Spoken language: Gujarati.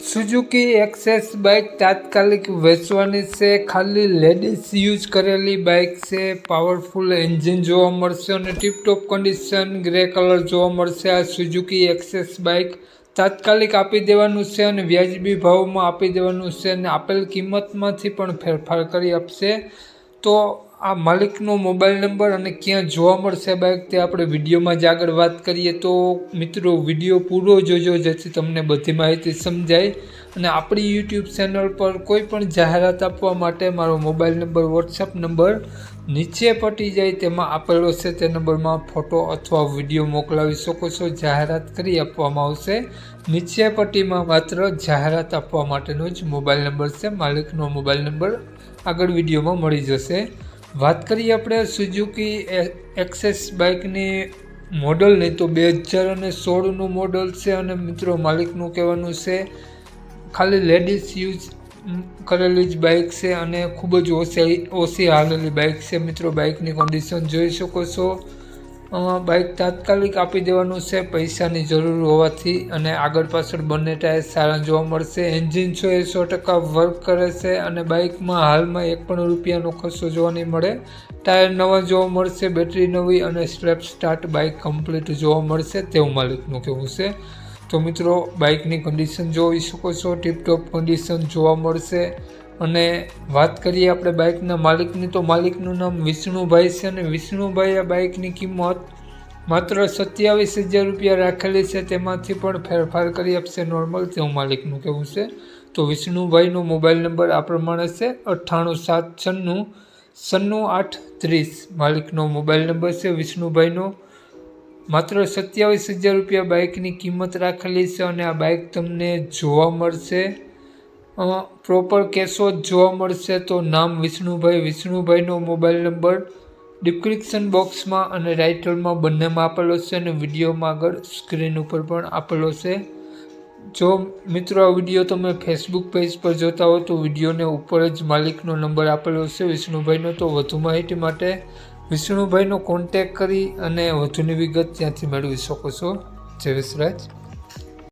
સુઝુકી એક્સેસ બાઇક તાત્કાલિક વેચવાની છે. ખાલી લેડીઝ યુઝ કરેલી બાઇક છે. પાવરફુલ એન્જિન જોવા મળશે અને ટીપટોપ કન્ડિશન ગ્રે કલર જોવા મળશે. આ સુઝુકી એક્સેસ બાઇક તાત્કાલિક આપી દેવાનું છે અને વ્યાજબી ભાવમાં આપી દેવાનું છે અને આપેલ કિંમતમાંથી પણ ફેરફાર કરી આપશે. તો આ માલિકનો મોબાઈલ નંબર અને ક્યાં જોવા મળશે બાઇક તે આપણે વિડીયોમાં જ આગળ વાત કરીએ. તો મિત્રો વિડીયો પૂરો જોજો જેથી તમને બધી માહિતી સમજાય. અને આપણી યુટ્યુબ ચેનલ પર કોઈ પણ જાહેરાત આપવા માટે મારો મોબાઈલ નંબર વોટ્સઅપ નંબર નીચે પટી જાય તેમાં આપેલો છે. તે નંબરમાં ફોટો અથવા વિડીયો મોકલાવી શકો છો. જાહેરાત કરી આપવામાં આવશે. નીચે પટ્ટીમાં માત્ર જાહેરાત આપવા માટેનો જ મોબાઈલ નંબર છે. માલિકનો મોબાઈલ નંબર આગળ વિડીયોમાં મળી જશે. વાત કરીએ આપણે સુઝુકી એક્સેસ બાઇકની મોડલની તો 2016નું મોડલ છે અને મિત્રો માલિકનું કહેવાનું છે ખાલી લેડીઝ યુઝ કરેલી જ બાઇક છે અને ખૂબ જ ઓછી હાલેલી બાઇક છે. મિત્રો બાઇકની કન્ડિશન જોઈ શકો છો. બાઇક તાત્કાલિક આપી દેવાનું છે પૈસાની જરૂર હોવાથી અને આગળ પાછળ બંને ટાયર સારા જોવા મળશે. એન્જિન 100% વર્ક કરે છે અને બાઇકમાં હાલમાં એક પણ રૂપિયાનો ખર્ચો જોવા નહીં મળે. ટાયર નવા જોવા મળશે, બેટરી નવી અને સ્લેપ સ્ટાર્ટ બાઇક કમ્પ્લીટ જોવા મળશે તેવું માલિકનું કહેવું છે. તો મિત્રો બાઇકની કન્ડિશન જોઈ શકો છો. ટીપટોપ કન્ડિશન જોવા મળશે. અને વાત કરીએ આપણે બાઇકના માલિકની તો માલિકનું નામ વિષ્ણુભાઈ છે અને વિષ્ણુભાઈ આ બાઇકની કિંમત માત્ર 27,000 રૂપિયા રાખેલી છે. તેમાંથી પણ ફેરફાર કરી આપશે નોર્મલ તેવું માલિકનું કહેવું છે. તો વિષ્ણુભાઈનો મોબાઈલ નંબર આ પ્રમાણે છે 9876969830 માલિકનો મોબાઈલ નંબર છે વિષ્ણુભાઈનો. માત્ર 27,000 રૂપિયા બાઇકની કિંમત રાખેલી છે અને આ બાઇક તમને જોવા મળશે પ્રોપર કેશો જ જોવા મળશે. તો નામ વિષ્ણુભાઈનો મોબાઈલ નંબર ડિસ્ક્રિપ્શન બોક્સમાં અને રાઇટરમાં બંનેમાં આપેલો છે અને વિડીયોમાં આગળ સ્ક્રીન ઉપર પણ આપેલો છે. જો મિત્રો આ વિડીયો તમે ફેસબુક પેજ પર જોતા હો તો વિડીયોને ઉપર જ માલિકનો નંબર આપેલો છે વિષ્ણુભાઈનો. તો વધુ માહિતી માટે વિષ્ણુભાઈનો કોન્ટેક કરી અને વધુની વિગત ત્યાંથી મેળવી શકો છો. જય વિસરાજ.